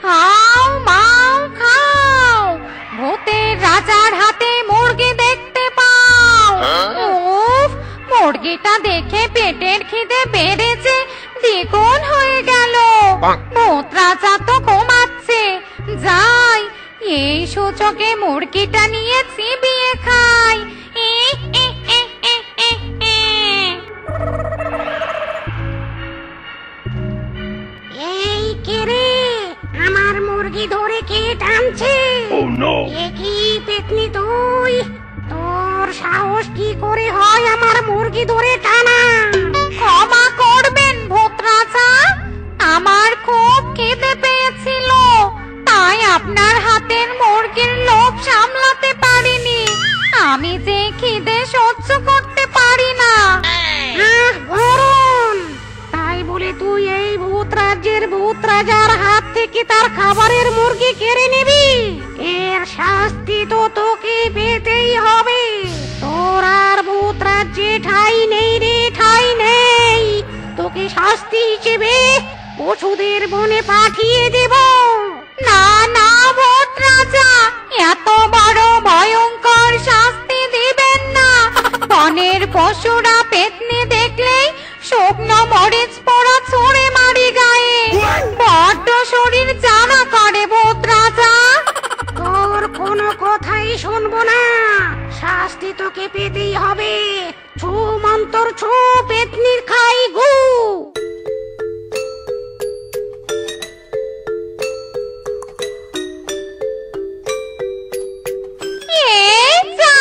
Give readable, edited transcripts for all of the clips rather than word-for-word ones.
খাও মাও খাও, ভূতের রাজার হাতে মুরগি দেখতে পাও। উফ, মুরগিটা দেখে পেটের খিদে বেড়েছে দ্বিগুণ হয়ে গেল। ভূত রাজা তো ঘুমাচ্ছে, যাই এই সূচকে মুরগিটা নিয়ে চিবিয়ে খাই। এই কে রে, আমার মুরগি ধরে কে টানছে? এ কি পেতনি তুই? তোর সাহস কি করে হয় আমার মুরগি ধরে টানা? ক্ষমা করবেন ভূত রাজা, আমার খুব খিদে পেয়েছিল, তাই আপনার হাতের মুরগির লোভ সামলাতে পারিনি। আমি যে খিদে সহ্য করতে পারি না। গরম, তাই বলে তুই এই ভূত রাজ্যের ভূত রাজার হাত থেকে তার খাবারের মুরগি কেড়ে নিবি? এর শাস্তি তো তোকে পেতেই হবে। তোর আর ভূত রাজ্যে ঠাঁই নেই রে, ঠাঁই নেই। তোকে শাস্তি হিসেবে পশুদের বনে পাঠিয়ে দেব। না না ভূত রাজা, এত বড় ভয়ঙ্কর শাস্তি দিবেন না। বনের পশুরা পেতনি দেখলেই শুকনো মরিচ পোড়া ছুঁড়ে মারি গায়ে। বড্ড শরীর জ্বালা করে ভূত রাজা। তোর কোনো কথাই শুনবো না, শাস্তি তোকে পেতেই হবে। ছু মন্তর ছু, পেতনির খাই গু। এই যা,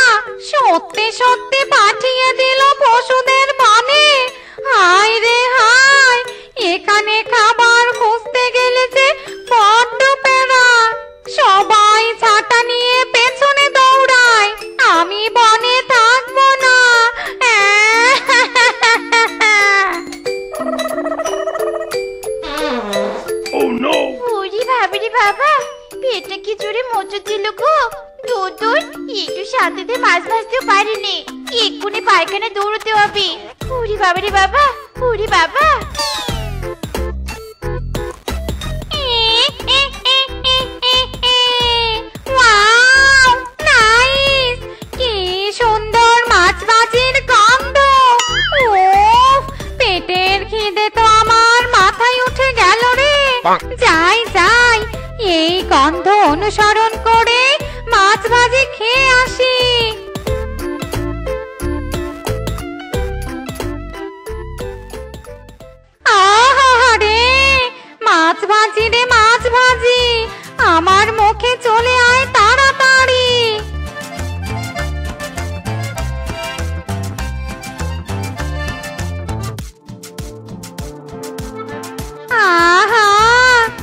সত্যি সত্যি পাঠিয়ে দিল পশুদের বনে। হায় রে হায়, এখানে খাবার খুঁজতে গেলে যে বড্ড প্যারা। সবাই ছাতা নিয়ে পেছনে দৌড়ায়, আমি বনে থাকবো না। ওরে ভাবিরে বাবা, পেটটা কি জোরে মোচড় দিল গো। দৌড় দৌড়, একটু শান্তিতে মাছ ভাজতেও পারিনি, এক্ষুনি পায়খানা দৌড়তে হবে। ওরে বাবারে বাবা, ওরে বাবা। Wow, nice! কি সুন্দর মাছ ভাজির গন্ধ। উফ, পেটের খিদে তো আমার মাথায় উঠে গেল রে। যাই যাই, এই গন্ধ অনুসরণ করে মাছ ভাজি খেয়ে আসি। আহারে, মাছ ভাজি রে মাছ ভাজি, আমার মুখে চলে আয় তাড়াতাড়ি। আহা,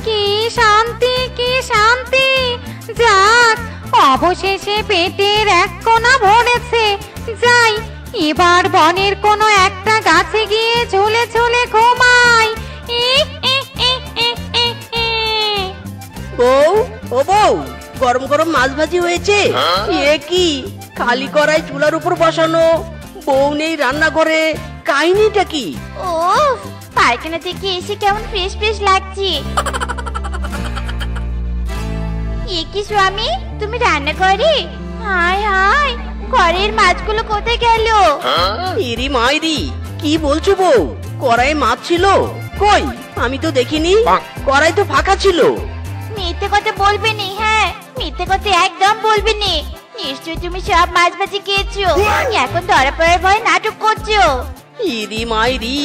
কি শান্তি কি শান্তি। যাক, অবশেষে পেটের এক কোণা ভরেছে। যাই, এবার বনের কোনো একটা গাছে গিয়ে ঝুলে ঝুলে ঘুমাই। বউ, ও বউ, গরম গরম মাছ ভাজি হয়েছে। এ কি, খালি কড়াই চুলার উপর বসানো, বউ নেই রান্নাঘরে, কাহিনীটা কি? ওফ, পায়খানা থেকে এসে কেমন ফ্রেশ ফ্রেশ লাগছে। এ কি স্বামী, তুমি রান্না করে? হায় হায়, ঘরের মাছগুলো কোথায় গেল? এরি মাইরি, কি বলছো বউ? কড়াইয়ে মাছ ছিল? কই, আমি তো দেখিনি। কড়াই তো ফাঁকা ছিল। মিথ্যে কথা বলবে নি। হ্যাঁ, মিথ্যে কথা একদম বলবে নি। নিশ্চয় তুমি সব মাছ ভাজি খেয়েছো, এখন ধরা পড়ার ভয় নাটক করছো। ইরি মাইরি,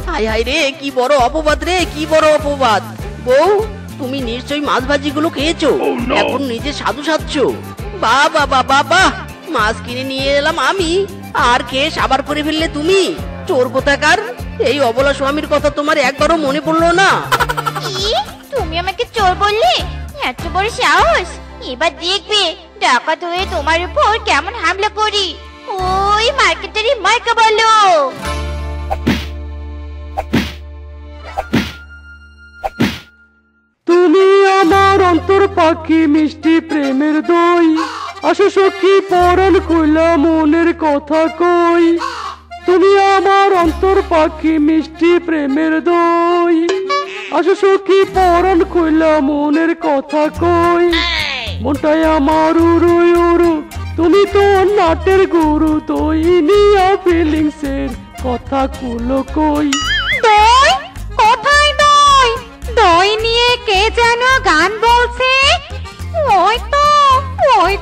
হাই হাই রে, কি বড় অপবাদ রে, কি বড় অপবাদ। বউ, তুমি নিশ্চয়ই মাছ ভাজিগুলো খেয়েছো, এখন নিজে সাধু সাধছ। বাবা বাবা বাহ, মাছ কিনে নিয়ে এলাম আমি, আর খেয়ে সাবার করে ফেললে তুমি। চোর কোথাকার, এই অবলা স্বামীর কথা তোমার একবারও মনে পড়লো না? কি, তুমি আমাকে চোর বললে? এত বড় সাহস! এবার দেখবে ডাকাত হয়ে তোমার উপর কেমন হামলা করি। ওই মার্কেটারি মাইকা বলো। তুমি আমার অন্তর পাখি, মিষ্টি প্রেমের দই, আসো সখী পরাণ কইলা মনের কথা কই। তুমি আমার অন্তর পাখি মিষ্টি প্রেমের দই। আসো সখী পরাণ কইলা মনের কথা কই। মনটাই আমার উড়ু উড়ু, তুমি তো নাটের গুরু, দই নিয়া ফিলিংসের কথা কুলো কই। দই কোথায় দই? দই নিয়ে কে যেন গান বলছে। ওই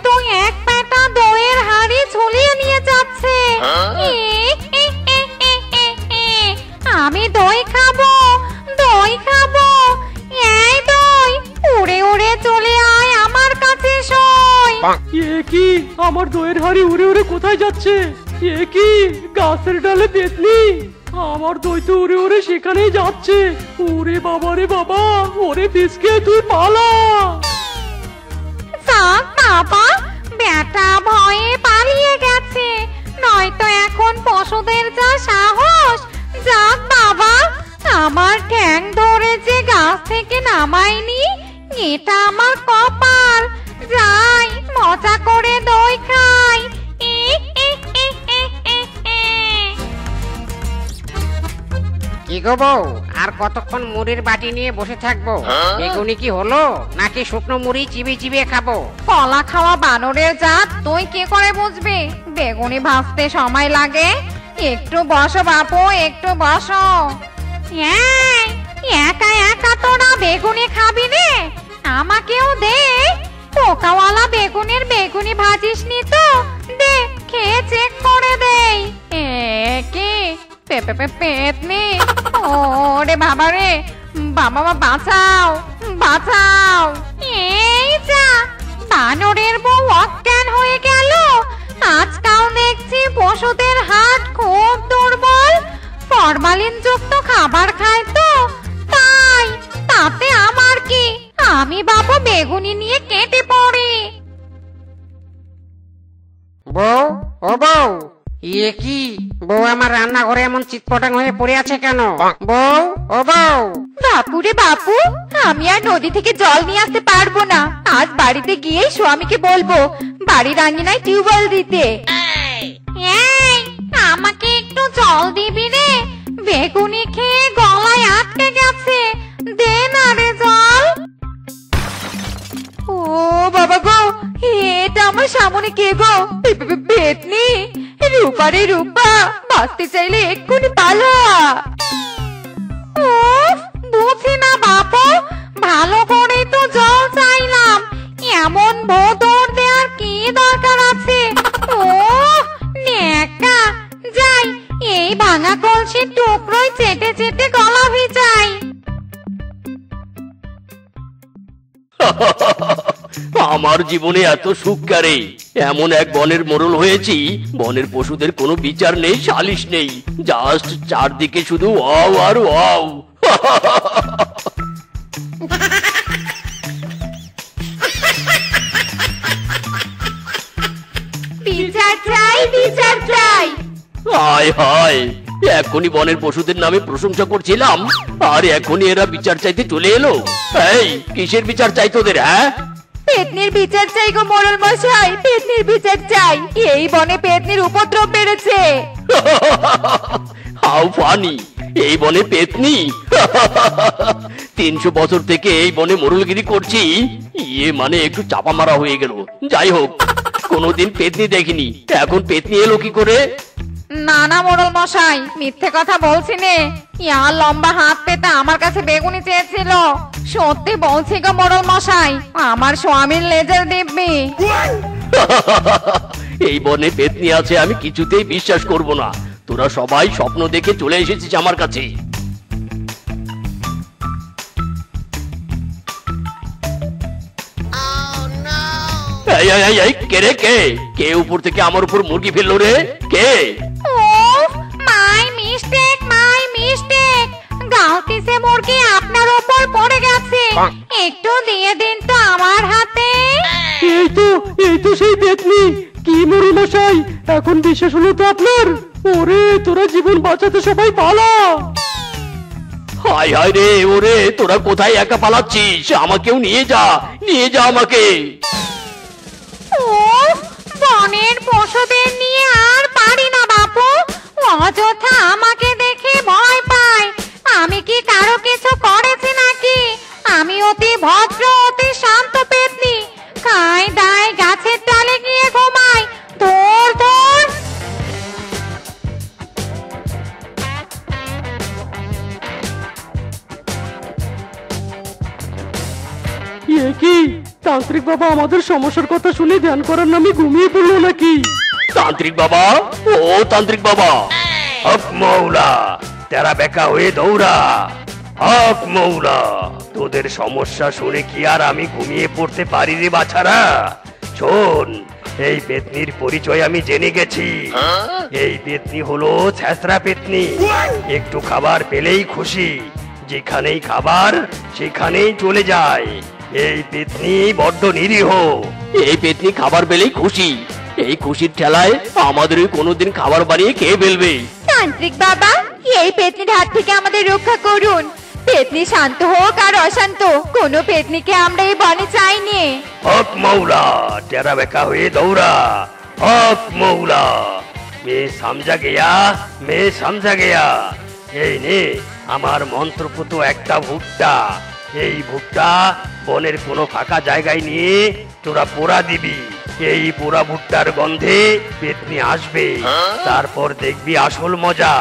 তো এক পেটা দইয়ের হাড়ি ঝুলিয়ে নিয়ে যাচ্ছে। আমি দই খাবো, দই খাবো। এই দই, উড়ে উড়ে চলে আয় আমার কাছে সই। এ কি, আমার দইয়ের হাড়ি উড়ে উড়ে কোথায় যাচ্ছে? এ কি, গাছের ডালে পেতনি? আমার দই তো উড়ে উড়ে সেখানেই যাচ্ছে। ওরে বাবা রে বাবা, ওরে ফিসকে তুই পালা। যাক বাবা, বেটা ভয়ে পালিয়ে গেছে, নয়তো এখন পশুদের যা সাহস। যাক বাবা, আমার ঠ্যাং ধরে যে গাছ থেকে নামায়নি, এটা আমার কপাল। যাই, মজা করে দই খাই। কি গো বউ, আর কতক্ষণ মুড়ির বাটি নিয়ে বসে থাকবো? বেগুনি কি হলো, নাকি শুকনো মুড়ি চিবিয়ে চিবিয়ে খাবো? কলা খাওয়া বানরের জাত, তুই কি করে বুঝবি বেগুনি ভাজতে সময় লাগে? একটু বসো বাপু, একটু বসো। এই, একা একা তোরা বেগুনি খাবি রে? আমাকেও দে। পোকাওয়ালা বেগুনের বেগুনি ভাজিস নি তো? দে, খেয়ে চেক করে দেই। কি পেতনি? ওরে বাবা রে বাবা, বাঁচাও বাঁচাও। এই যা, বানরের বউ অজ্ঞান হয়ে গেল। আজকাল দেখছি পশুদের হাত খুব দুর্বল, ফরমালিন যুক্ত খাবার খায় তো তাই। তাতে আমার কি, আমি বাবু বেগুনি নিয়ে কেটে পড়ি। বউ, ও বউ, ইয়ে কি, বউ আমার রান্নাঘরে এমন চিৎপটাং হয়ে পড়ে আছে কেন? বউ, ও বউ। বাপুরে বাপু, আমি আর নদী থেকে জল নিয়ে আসতে পারবো না। আজ বাড়িতে গিয়ে স্বামীকে বলবো বাড়ির আঙিনায় টিউবওয়েল দিতে। এই, আমাকে একটু জল দিবি রে? বেগুনি খেয়ে গলায় আটকে গেছে, দে না রে জল। ও বাবা গো, এটা আমার সামনে কে গো? পেতনি, রূপা রে রূপা, বাঁচতে চাইলে এক্ষুনি পালা। বুঝি না বাপু, ভালো করে তো জল চাইলাম, এমন ভোদর দেওয়ার কি দরকার আছে? ও নেকা, যাই এই ভাঙা কলসির টুকরোই চেটে চেটে গলা ভিজাই। আমার জীবনে এত সুখ কারে, এমন এক বনের মোড়ল হয়েছি, বনের পশুদের কোনো বিচার নেই, সালিশ নেই, জাস্ট চারদিকে শুধু ওয়াও আর ওয়াও। বিচার চাই, বিচার চাই। হায় হায়, এখনই বনের পশুদের নামে প্রশংসা করছিলাম, আর এখনই এরা বিচার চাইতে চলে এলো। এই, কিসের বিচার চাই তোদের? হ্যাঁ, পেতনির বিচার চাই গো মোড়ল মশাই, পেতনির বিচার চাই। এই বনে পেতনির উপদ্রব বেড়েছে। হাউ ফানি, এই বনে পেতনি? 300 বছর থেকে এই বনে মোড়লগিরি করছি, ইয়ে মানে একটু চাপা মারা হয়ে গেল। যাই হোক, কোনোদিন পেতনি দেখিনি, এখন পেতনি এলো কি করে? না না মোড়ল মশাই, মিথ্যে কথা বলছি নে। ইয়ার লম্বা হাত পেতে আমার কাছে বেগুনি চেয়েছিল। সত্যি বলছি গো মোড়ল মশাই, আমার স্বামীর লেজের দিব্যি। এই বনে পেতনি আছে আমি কিছুতেই বিশ্বাস করব না। তোরা সবাই স্বপ্ন দেখে চলে এসেছিস আমার কাছে। এই এই এই এই, কে রে কে? কে উপর থেকে আমার উপর মুরগি ফেললো রে? কে? ওফ, মাই মিস্টেক, মাই মিস্টেক। গালতি সে মুরগি আপনার উপর পড়ে গেছে, একটু দিয়ে দিন তো আমার হাতে। এই তো সেই পেতনি। কি মোড়ল মশাই, এখন বিশ্বাস হলো তো আপনার? ওরে, তোরা জীবন বাঁচাতে সবাই পালা। হায় হায় রে, ওরে তোরা কোথায় একা পালাচ্ছিস? আমাকেও নিয়ে যা, নিয়ে যা আমাকে। বনের পশুদের নিয়ে আর পারি না বাপু, অযথা আমাকে দেখে ভয় পায়। আমি কি কারো কিছু করেছি নাকি? আমি অতি ভদ্র, অতি শান্ত পেতনি। খাই দাই, গাছের ডালে গিয়ে ঘুমাই। ধর ধর। এ কি, তান্ত্রিক বাবা আমাদের সমস্যার কথা শুনে ধ্যান করার নামে ঘুমিয়ে পড়লো নাকি? তান্ত্রিক বাবা, ও তান্ত্রিক বাবা, হক মৌলা, তেরা বেকা হয়ে দৌড়া। হক মৌলা, তোদের সমস্যা শুনে কি আর আমি ঘুমিয়ে পড়তে পারি রে বাছারা? শোন, এই পেতনির পরিচয় আমি জেনে গেছি। এই পেতনি হলো ছ্যাঁচড়া পেতনি। একটু খাবার পেলেই খুশি, যেখানেই খাবার সেখানেই চলে যায়। এই পেতনি বড্ড নিরীহ। এই পেতনি খাবার পেলেই খুশি। এই খুশির ঠেলায় আমাদেরই কোনোদিন খাবার বানিয়ে খেয়ে ফেলবে। তান্ত্রিক বাবা, এই পেতনির হাত থেকে আমাদের রক্ষা করুন। পেতনি শান্ত হোক আর অশান্ত, কোনো পেতনিকে আমরা এই বনে চাইনি। হক মৌলা, টেরা বেকা হয়ে দৌড়া। হক মৌলা, মেয়ে সমঝা গেয়া, মেয়ে সমঝা গেয়া। এই নে আমার মন্ত্রপুত একটা ভুট্টা। এই ভুট্টা বনের কোনো ফাঁকা জায়গায় নিয়ে তোরা পোড়া দিবি। এই পোড়া ভুট্টার গন্ধে পেতনি আসবে, তারপর দেখবি আসল মজা।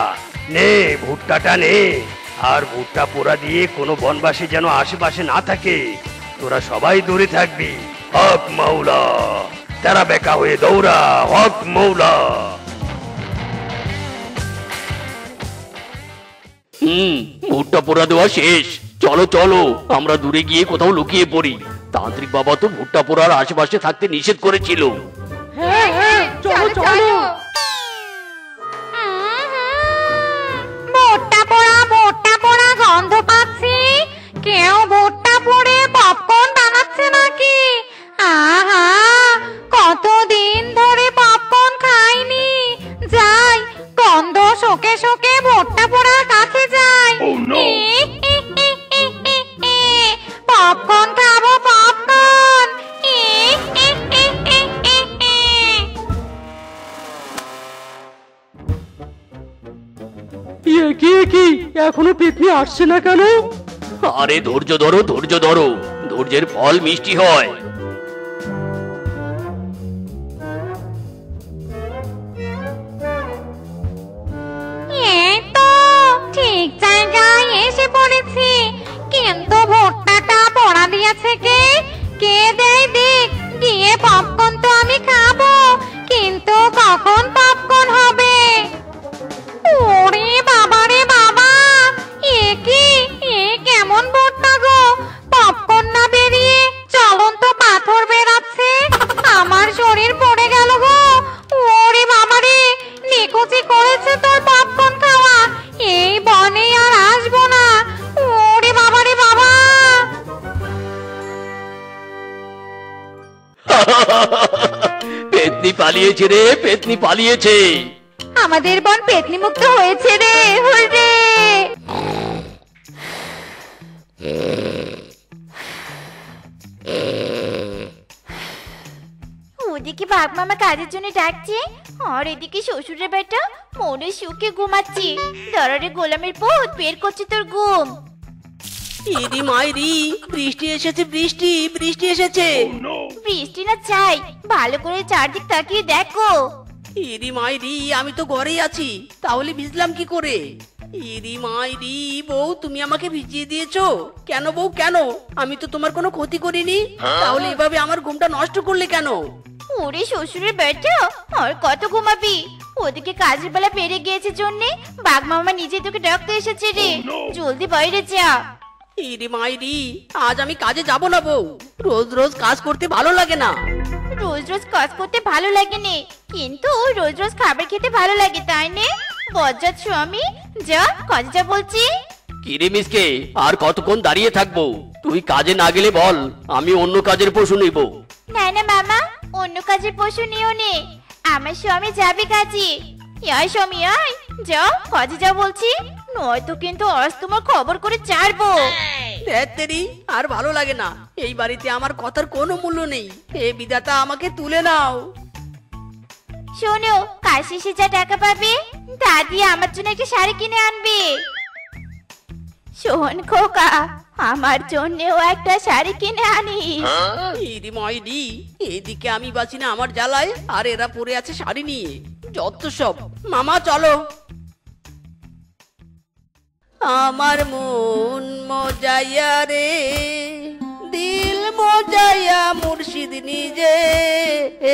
নে ভুট্টাটা নে, আর ভুট্টা পোড়া দিয়ে কোনো বনবাসী যেন আশেপাশে না থাকে। তোরা সবাই দূরে থাকবি। হক মৌলা, তারা বেকা হয়ে দৌড়া। হক মৌলা। ভুট্টা পোড়া দেওয়া শেষ। চলো চলো, আমরা দূরে গিয়ে কোথাও লুকিয়ে পড়ি। তান্ত্রিক বাবা তো ভুট্টা পোড়ার আশেপাশে থাকতে নিষেধ করেছিল। হ্যাঁ হ্যাঁ, চলো চলো। ভুট্টা পোড়া গন্ধ পাচ্ছি। কেউ ভুট্টা পোড়ে পপকর্ন বানাচ্ছে নাকি? আহা, কতদিন ধরে পপকর্ন খাইনি। যাই, গন্ধ শোকে শোকে ভুট্টা পোড়ার কাছে যাই। পপকর্ন খাবো, পপকর্ন। এ কি, এখনো পেতনি আসছে না কেন? আরে ধৈর্য ধরো, ধৈর্য ধরো, ধৈর্যের ফল মিষ্টি হয়। এই তো ঠিক জায়গায় এসে পড়েছি। কিন্তু ভুট্টাটা পোড়া দিয়েছে কে? কে দেয় দেখ, গিয়ে পপকর্ন তো আমি খাবো, কিন্তু কখন পপকর্ন হবে? ওরে বাবা রে বাবা, এ কি, এ কেমন ভুট্টা গো? পপকর্ন না বেরিয়ে চলন্ত পাথর বেরাচ্ছে। আমার শরীর পড়ে গেল গো। ওরে বাবা রে, নিকুচি করেছে তোর পপকর্ন খাওয়া। এই বনে আর আসবো না। ওরে বাবা রে বাবা। পেতনি পালিয়েছে রে, পেতনি পালিয়েছে। আমাদের বন পেতনি মুক্ত হয়েছে রে, হুররে। ওদিকে বাঘ মামা কাজের জন্য ডাকছে, আর এদিকে শ্বশুরের বেটা মনে সুখে ঘুমাচ্ছি। দরারে গোলামের পুত বের করছে তোর ঘুম। ইরি মাইরি, বৃষ্টি এসেছে, বৃষ্টি বৃষ্টি এসেছে। বৃষ্টি না চাই, ভালো করে চারদিক তাকিয়ে দেখো। ইরি মাইরি, আমি তো ঘরেই আছি, তাহলে ভিজলাম কি করে? ইরি মাইরি, বউ তুমি আমাকে ভিজিয়ে দিয়েছো কেন? বউ কেন? আমি তো তোমার কোনো ক্ষতি করিনি, তাহলে এভাবে আমার ঘুমটা নষ্ট করলে কেন? ওরে শ্বশুরের বেটা, আর কত ঘুমাবি? ওদিকে কাজের বেলা পেরে গিয়েছে জন্যে বাঘ মামা নিজে তোকে ডাকতে এসেছে রে। জলদি বাইরে যা। ইরি মাইরি, আজ আমি কাজে যাব না বউ। রোজ রোজ কাজ করতে ভালো লাগে না। রোজ রোজ কাজ করতে ভালো লাগে নে, কিন্তু রোজ রোজ খাবার খেতে ভালো লাগে, তাই নে? বজ্জাত স্বামী, যা কাজে যা বলছি। কিরে মিসকে, আর কতক্ষণ দাঁড়িয়ে থাকবো? তুই কাজে না গেলে বল, আমি অন্য কাজের পশু নিব। না না মামা, অন্য কাজের পশু নিও নে, আমার স্বামী যাবে কাজে। আয় স্বামী আয়, যাও কাজে যা বলছি, নয়তো কিন্তু আজ তোমার খবর করে ছাড়বো। তেরি, আর ভালো লাগে না। এই বাড়িতে আমার কথার কোনো মূল্য নেই। হে বিধাতা, আমাকে তুলে নাও। শোনো, কাজ শেষে যা টাকা পাবে দাদি আমার জন্য একটা শাড়ি কিনে আনবে। শোন খোকা, আমার জন্যও একটা শাড়ি কিনে আনিস। ইরি মাইরি, এইদিকে আমি বাঁচি না আমার জ্বালায়, আর এরা পরে আছে শাড়ি নিয়ে। যত সব। মামা চলো। আমার মন মজাইয়া রে, দিল মজাইয়া মুর্শিদ নিজে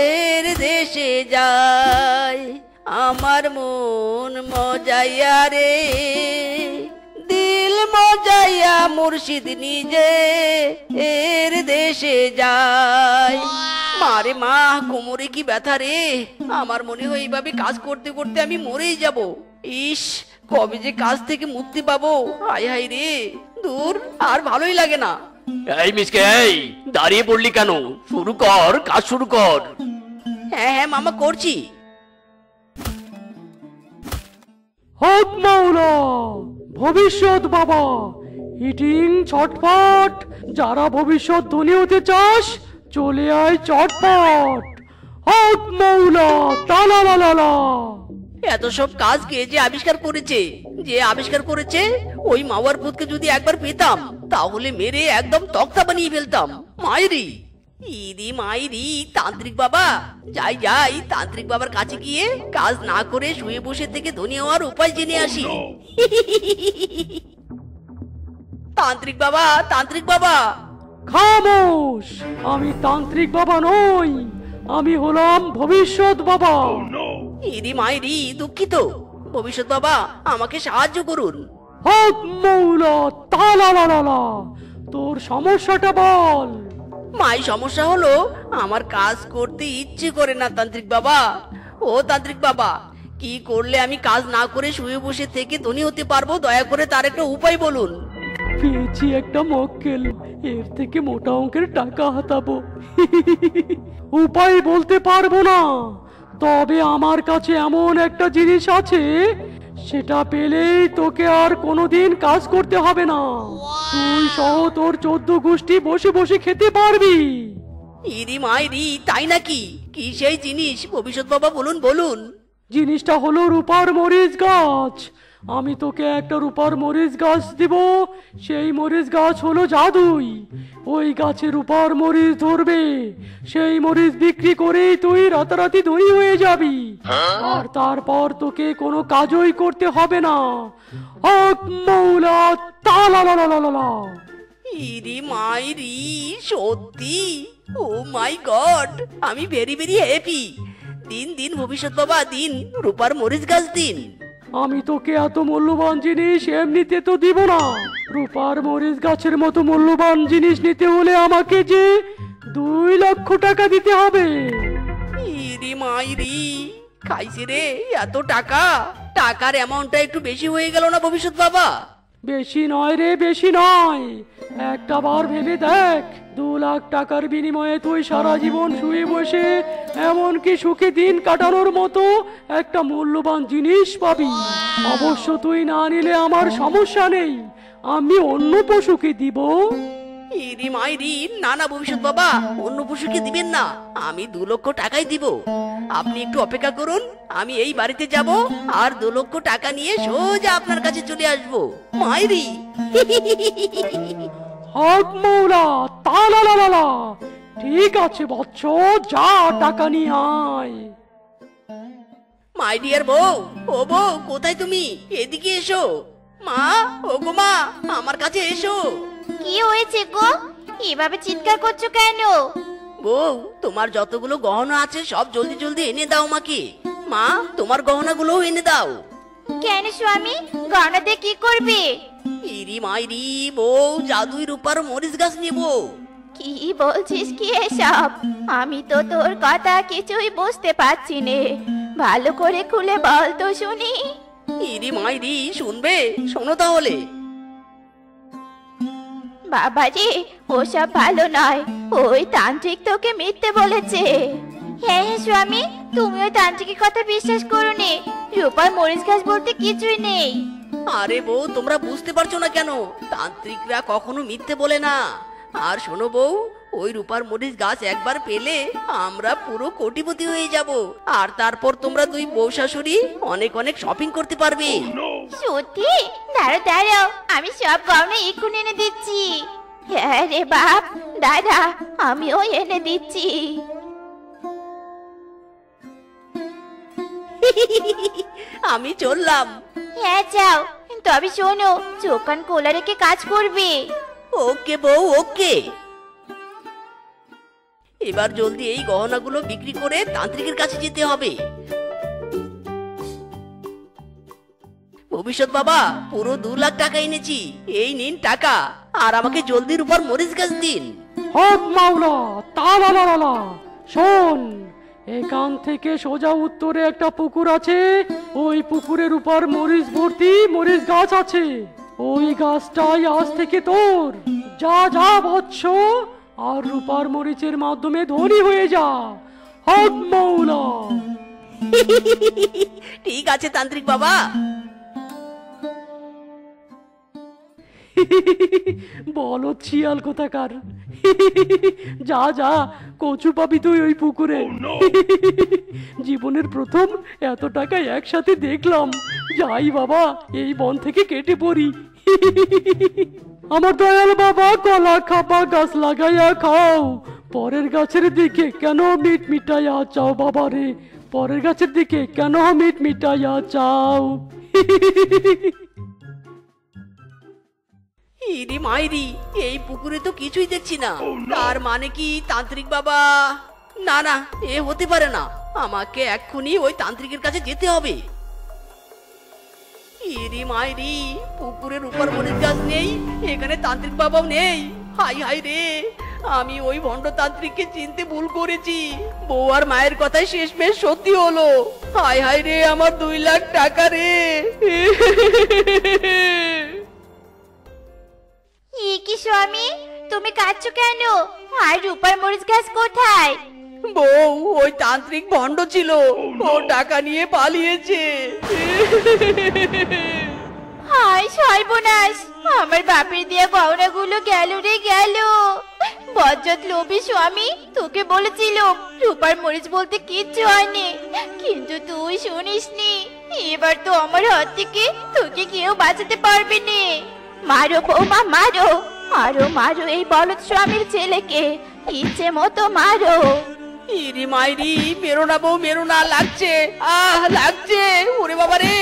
এর দেশে যায়। আমার মন মজাইয়া রে, দিল মজাইয়া মুর্শিদ নিজে এর দেশে যায়। মারে মা, কোমরে কি ব্যথা রে। আমার মনে হয় এইভাবে কাজ করতে করতে আমি মরেই যাব। ইস, কবে যে কাজ থেকে মুক্তি পাবো। হায় হায় রে, দূর, আর ভালোই লাগে না। এই মিসকে, এই দাঁড়িয়ে পড়লি কেন? শুরু কর, কাজ শুরু কর। হ্যাঁ হ্যাঁ মামা, করছি। হক মাওলা, ভবিষ্যৎ বাবা, হিটিং ছটফট। যারা ভবিষ্যৎ ধনী হতে চাস, চলে আয় চটপট। হক মাওলা, তালালালা। এত সব কাজ কে যে আবিষ্কার করেছে? যে আবিষ্কার করেছে ওই মাওয়ার ভূতকে যদি একবার পেতাম, তাহলে মেরে একদম তক্তা বানিয়ে ফেলতাম। মাইরি, ইদি মাইরি, তান্ত্রিক বাবা। যাই যাই, তান্ত্রিক বাবার কাছে গিয়ে কাজ না করে শুয়ে বসে থেকে ধনী হওয়ার উপায় জেনে আসি। তান্ত্রিক বাবা, তান্ত্রিক বাবা। খামোশ, আমি তান্ত্রিক বাবা নই, আমি হলাম ভবিষ্যৎ বাবা। ইদি মাইরি, দুঃখিত। ভবিষ্যৎ বাবা, আমাকে সাহায্য করুন। হক মাওলা, তালালালা। তোর সমস্যাটা বল। মাই, সমস্যা হলো আমার কাজ করতে ইচ্ছে করে না তান্ত্রিক বাবা। ও তান্ত্রিক বাবা, কি করলে আমি কাজ না করে শুয়ে বসে থেকে ধনী হতে পারবো? দয়া করে তার একটা উপায় বলুন। পেয়েছি একটা মক্কেল, এর থেকে মোটা অঙ্কের টাকা হাতাবো। উপায় বলতে পারবো না, তবে আমার কাছে এমন একটা জিনিস আছে, সেটা পেলেই তোকে আর কোনোদিন কাজ করতে হবে না। তুই সহ তোর 14 গোষ্ঠী বসে বসে খেতে পারবি। ইরি মাইরি, তাই নাকি? কি সেই জিনিস ভবিষ্যৎ বাবা, বলুন বলুন। জিনিসটা হলো রূপার মরিচ গাছ। আমি তোকে একটা রূপার মরিচ গাছ দিব। সেই মরিচ গাছ হলো জাদুই। ওই গাছে রূপার মরিচ ধরবে, সেই মরিচ বিক্রি করেই তুই রাতারাতি ধনী হয়ে যাবি। আর তারপর তোকে কোনো কাজই করতে হবে না। হক মাওলা, তালালালালা। ইরি মাইরি, সত্যি? ও মাই গড, আমি ভেরি ভেরি হ্যাপি। দিন দিন ভবিষ্যৎ বাবা, দিন রূপার মরিচ গাছ দিন। আমি তোকে এত মূল্যবান জিনিস এমনিতে তো দিব না। রূপার মরিচ গাছের মতো মূল্যবান জিনিস নিতে হলে আমাকে যে 2 লক্ষ টাকা দিতে হবে। ইরি মাইরি, খাইছে রে এত টাকা। টাকার অ্যামাউন্টটা একটু বেশি হয়ে গেল না ভবিষ্যৎ বাবা? বেশি নয় রে, বেশি নয়। একটা বার ভেবে দেখ, 2 লাখ টাকার বিনিময়ে তুই সারা জীবন শুয়ে বসে এমনকি সুখে দিন কাটানোর মতো একটা মূল্যবান জিনিস পাবি। অবশ্য তুই না নিলে আমার সমস্যা নেই, আমি অন্য পশুকে দিব। ইরি মাইরি, না না ভবিষ্যৎ বাবা, অন্য পশুকে দিবেন না। আমি 2 লক্ষ টাকাই দিব। আপনি একটু অপেক্ষা করুন, আমি এই বাড়িতে যাব আর 2 লক্ষ টাকা নিয়ে সোজা আপনার কাছে চলে আসবো। মাইরি। হক মাওলা, তালালালা। ঠিক আছে বৎস, যা টাকা নিয়ে আয়। মাই ডিয়ার বউ, ও বউ, কোথায় তুমি? এদিকে এসো। মা, ও গো মা, আমার কাছে এসো। কি হয়েছে গো? এভাবে চিৎকার করছো কেন? বউ, তোমার যতগুলো গহনা আছে সব জলদি জলদি এনে দাও মাকে। মা, তোমার গহনাগুলোও এনে দাও। কেন স্বামী, গয়না দিয়ে কি করবে? ইরি মাইরি, বউ জাদুই রূপার মরিচ গাছ নেবো। কি বলছিস কি এসব? আমি তো তোর কথা কিছুই বুঝতে পারছি নে। ভালো করে খুলে বল তো শুনি। ইরি মাইরি, শুনবে? শোনো তাহলে। বাবাজি, ওসব ভালো নয়। ওই তান্ত্রিক তোকে মিথ্যে বলেছে। হ্যাঁ হ্যাঁ স্বামী, তুমি ওই তান্ত্রিকের কথা বিশ্বাস করো নে। রূপার মরিচ গাছ বলতে কিছুই নেই। আরে বউ, তোমরা বুঝতে পারছো না কেন? তান্ত্রিকরা কখনো মিথ্যে বলে না। আর শোনো বউ, ওই রূপার মরিচ গাছ একবার পেলে আমরা পুরো কোটিপতি হয়ে যাব, আর তারপর তোমরা দুই বউ শাশুড়ি অনেক অনেক শপিং করতে পারবে। সত্যি? দাঁড়াও দাঁড়াও, আমি সব গহনা এক্ষুনি এনে দিচ্ছি। হ্যাঁ রে বাপ, দাদা আমিও এনে দিচ্ছি। আমি চললাম। হ্যাঁ যাও, তবে শোনো চোখ কান খোলা রেখে কাজ করবে। ওকে বউ, ওকে। এবার জলদি এই গহনাগুলো বিক্রি করে তান্ত্রিকের কাছে যেতে হবে। ভবিষ্যৎ বাবা, পুরো 2 লাখ টাকা এনেছি, এই নিন টাকা, আর আমাকে জলদির উপর মরিচ গাছ দিন। হক মাওলা তালালালা। শোন, এখান থেকে সোজা উত্তরে একটা পুকুর আছে, ওই পুকুরের উপর মরিচ ভর্তি মরিচ গাছ আছে, ওই গাছটাই আজ থেকে তোর। যা যা বৎস, আর রূপার মরিচের মাধ্যমে ধনী হয়ে যা। হক মাওলা। ঠিক আছে তান্ত্রিক বাবা। বলো শিয়াল কোথাকার। যা যা, কচু পাবি তুই ওই পুকুরে। জীবনের প্রথম এত টাকা একসাথে দেখলাম। যাই বাবা, এই বন থেকে কেটে পড়ি। আমার দয়াল বাবা, কলা খাবা গাছ লাগাইয়া খাও, পরের গাছের দিকে কেন মিট মিটাইয়া চাও বাবা রে, পরের গাছের দিকে কেন মিট মিটাইয়া চাও। ইরি মাইরি, এই পুকুরে তো কিছুই দেখছি না। তার মানে কি তান্ত্রিক বাবা? না না, এ হতে পারে না, আমাকে এক্ষুনি ওই তান্ত্রিকের কাছে যেতে হবে। ইরি মাইরি, পুকুরের উপর মরিচ গাছ নেই, এখানে তান্ত্রিক বাবাও নেই। হাই হাই রে, আমি ওই ভণ্ড তান্ত্রিককে চিনতে ভুল করেছি। বউ আর মায়ের কথাই শেষমেশ সত্যি হলো। হাই হাই রে, আমার 2 লাখ টাকা রে। কি স্বামী, তুমি কাঁদছো কেন? আর রূপার মরিচ গাছ কোথায়? বউ, ওই তান্ত্রিক ভণ্ড ছিল, ও টাকা নিয়ে পালিয়েছে। হায় সর্বনাশ, আমার বাপের দিয়া গহনাগুলো গেল রে গেল। বজ্জাত লোভী স্বামী, তোকে বলেছিলাম রূপার মরিচ বলতে কিচ্ছু হয়নি, কিন্তু তুই শুনিসনি। এবার তো আমার হাত থেকে তোকে কেউ বাঁচাতে পারবে না। মারো বৌমা মারো, আরো মারো এই বলদ স্বামীর ছেলেকে, ইচ্ছে মতো মারো। ইরি মাইরি, মেরো না বউ, মেরো না, লাগছে, আহ লাগছে, ওরে বাবা রে।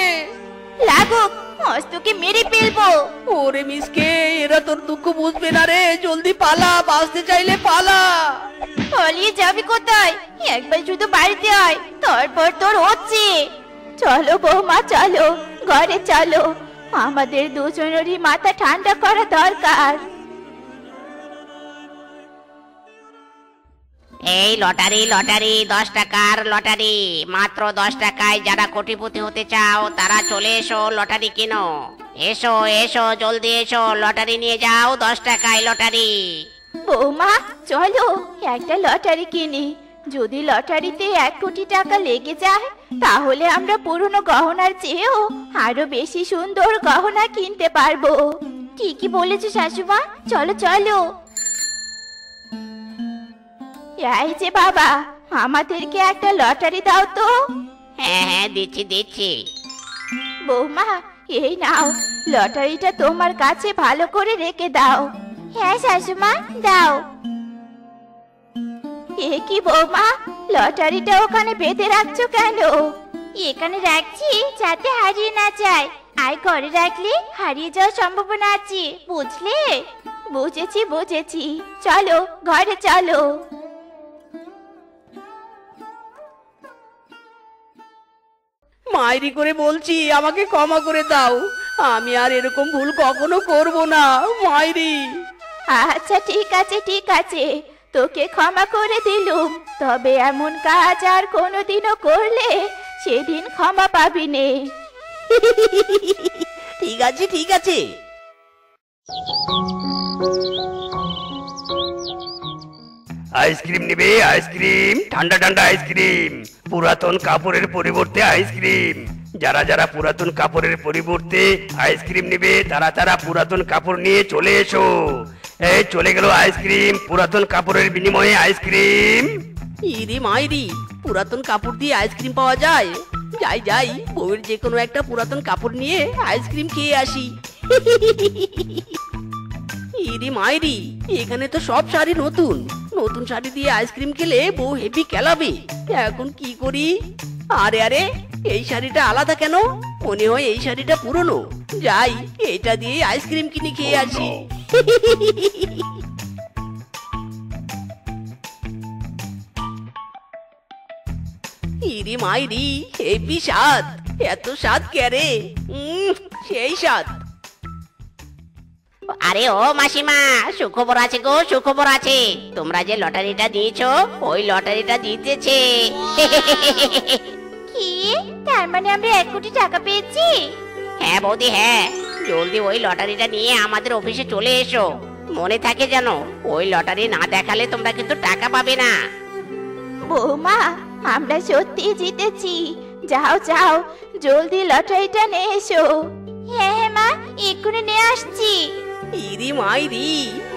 লাগুক, আজ তোকে মেরে ফেলবো। ওরে মিসকে, এরা তোর দুঃখ বুঝবে না রে, জলদি পালা, বাঁচতে চাইলে পালা। পালিয়ে যাবি কোথায়? একবার শুধু বাড়িতে আয়, তারপর তোর হচ্ছে। চলো বৌমা চলো, ঘরে চলো, আমাদের দুজনেরই মাথা ঠান্ডা করা দরকার। এই লটারি লটারি 10 টাকার লটারি, মাত্র 10 টাকায় যারা কোটিপতি হতে চাও তারা চলে এসো, লটারি কিনো। এসো এসো, জলদি এসো, লটারি নিয়ে যাও, 10 টাকায় লটারি। বৌমা চলো একটা লটারি কিনি, যদি লটারিতে 1 কোটি টাকা লেগে যায় তাহলে আমরা পুরনো গহনার চেয়েও আরো বেশি সুন্দর গহনা কিনতে পারবো। ঠিকই বলেছো শাশুমা, চলো চলো। এই যে বাবা, আমাদেরকে একটা লটারি দাও তো। হ্যাঁ হ্যাঁ, দিচ্ছি দিচ্ছি। বৌমা এই নাও, লটারিটা তোমার কাছে ভালো করে রেখে দাও। হ্যাঁ শাশুমা, দাও। এ কি বৌমা, লটারিটা ওখানে বেঁধে রাখছো কেন? এখানে রাখছি যাতে হারিয়ে না যায়, আর ঘরে রাখলে হারিয়ে যাওয়ার সম্ভাবনা আছে, বুঝলে? বুঝেছি বুঝেছি, চলো ঘরে চলো। মাইরি করে বলছি, আমাকে ক্ষমা করে দাও, আমি আর এরকম ভুল কখনো করব না মাইরি। আচ্ছা ঠিক আছে ঠিক আছে, তোকে ক্ষমা করে দিলুম, তবে এমন কাজ আর কোনোদিনও করলে সেদিন ক্ষমা পাবি নে। ঠিক আছে ঠিক আছে। আইসক্রিম নিবে? আইসক্রিম, ঠান্ডা ঠান্ডা আইসক্রিম, পুরাতন কাপড়ের পরিবর্তে আইসক্রিম। যারা যারা পুরাতন কাপড়ের পরিবর্তে আইসক্রিম নিবে তারা তারা পুরাতন কাপড় নিয়ে চলে এসো। এই চলে গেল আইসক্রিম, পুরাতন কাপড়ের বিনিময়ে আইসক্রিম। ইরে মাইরি, পুরাতন কাপড় দিয়ে আইসক্রিম পাওয়া যায়? যাই যাই, বউয়ের যে কোনো একটা পুরাতন কাপড় নিয়ে আইসক্রিম খেয়ে আসি। ইরে মাইরি, এখানে তো সব শাড়ি নতুন। নতুন শাড়ি দিয়ে আইসক্রিম খেলে বউ হেভি খেলাবে। এখন কি করি? আরে আরে, এই শাড়িটা আলাদা কেন? মনে হয় এই শাড়িটা পুরনো। যাই, এটা দিয়ে আইসক্রিম কিনে খেয়ে আসি। ইরে মাইরি, হেভি স্বাদ। এত স্বাদ ক্যারে, সেই স্বাদ। আরে ও মাসিমা, সুখবর আছে গো, সুখবর আছে। তোমরা যে লটারিটা দিয়েছো, ওই লটারিটা জিতেছে। কি? তার মানে আমরা 1 কোটি টাকা পেয়েছি? হ্যাঁ বৌদি, হ্যাঁ। জলদি ওই লটারিটা নিয়ে আমাদের অফিসে চলে এসো। মনে থাকে যেন, ওই লটারি না দেখালে তোমরা কিন্তু টাকা পাবে না। বৌমা, আমরা সত্যি জিতেছি। যাও যাও, জলদি লটারিটা নিয়ে এসো। হ্যাঁ হ্যাঁ মা, এক্ষুনি নিয়ে আসছি। ইরি মাইরি,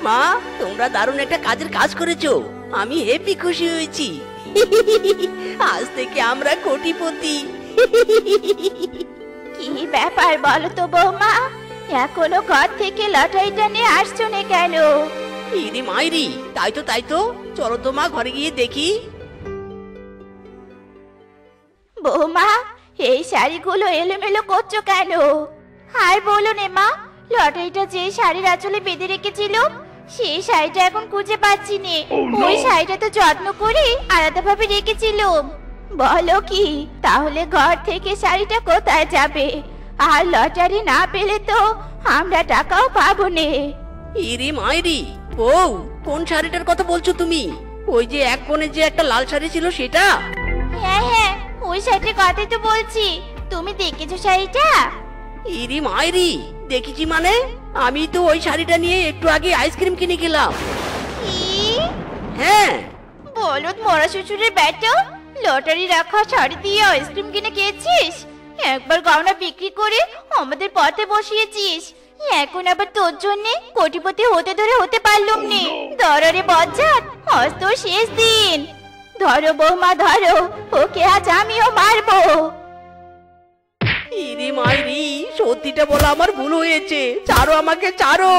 মা তোমরা দারুণ একটা কাজের কাজ করেছো। আমি হেপি খুশি হয়েছি। আজ থেকে আমরা কোটিপতি। কি ব্যাপার বলো তো বৌমা, এখনো ঘর থেকে লটারিটা নিয়ে আসছো না কেন? ইরি মাইরি, তাই তো চলো তো মা, ঘরে গিয়ে দেখি। বৌমা, এই শাড়িগুলো এলোমেলো করছো কেন? আর বলো নে মা, লটারিটা যে শাড়ির আঁচলে বেঁধে রেখেছিল, সেই শাড়িটা এখন খুঁজে পাচ্ছি নে। ওই শাড়িটা তো যত্ন করে আলাদাভাবে রেখেছিলাম। বলো কি, তাহলে ঘর থেকে শাড়িটা কোথায় যাবে? আর লটারি না পেলে তো আমরা টাকাও পাবো নে। ইরি মাইরি, বউ কোন শাড়িটার কথা বলছো তুমি? ওই যে এক কোণে যে একটা লাল শাড়ি ছিল সেটা? হ্যাঁ হ্যাঁ, ওই শাড়ির কথাই তো বলছি। তুমি দেখেছো শাড়িটা? ইরি মাইরি, দেখেছি মানে? আমি তো ওই শাড়িটা নিয়ে একটু আগে আইসক্রিম কিনে খেলাম। কি? হ্যাঁ। বলদ মরা শ্বশুরের বেটা, লটারি রাখা শাড়ি দিয়ে আইসক্রিম কিনে খেয়েছিস? একবার গয়না বিক্রি করে আমাদের পথে বসিয়েছিস। এখন আবার তোর জন্য কোটিপতি হতে ধরে হতে পারলাম নে। ধরো বজ্জাত, আজ তোর শেষ দিন। ধরো বৌমা ধরো, ওকে আজ আমিও মারবো। ইরি মাইরি, সত্যিটা বলা আমার ভুল হয়েছে। ছাড়ো আমাকে, ছাড়ো।